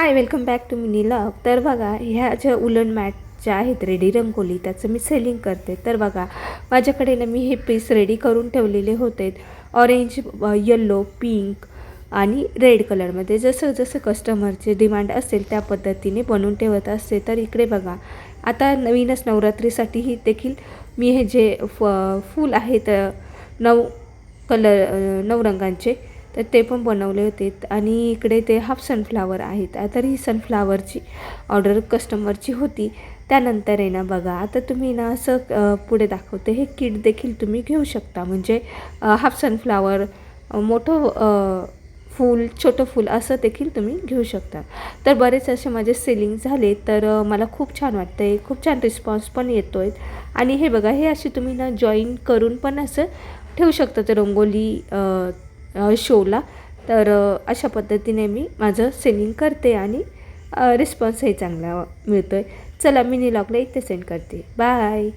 High, welcome back to mini log. तर बघा, ह्या ज्या उलन मॅट ज्या आहेत रेडी रंगोली, त्याचं मी सेलिंग करते. तर बघा, माझ्याकडे ना मी हे पीस रेडी करून ठेवलेले होते. ऑरेंज, येल्लो, पिंक आणि रेड कलरमध्ये जसं जसं कस्टमरचे डिमांड असेल त्या पद्धतीने बनवून ठेवत असते. तर इकडे बघा, आता नवीनच नवरात्रीसाठीही देखील मी हे जे फूल आहेत 9 रंगांचे, तर ते पण बनवले होते. आणि इकडे ते हाफ सनफ्लावर आहेत. तर ही सनफ्लावरची ऑर्डर कस्टमरची होती. त्यानंतर आहे ना बघा, आता तुम्ही ना असं पुढे दाखवते, हे किट देखील तुम्ही घेऊ शकता. म्हणजे हाफ सनफ्लावर, मोठं फूल, छोटं फूल असं देखील तुम्ही घेऊ शकता. तर बरेच असे माझे सेलिंग झाले. तर मला खूप छान वाटतं आहे, खूप छान रिस्पॉन्स पण येतो आहे. आणि हे बघा, हे असे तुम्ही ना जॉईन करून पण असं ठेवू शकता ते रंगोली शोला. तर अशा पद्धतीने मी माझं सेलिंग करते आणि रिस्पॉन्सही चांगला मिळतो आहे. चला, मिनी लॉगला इथे सेंड करते. बाय.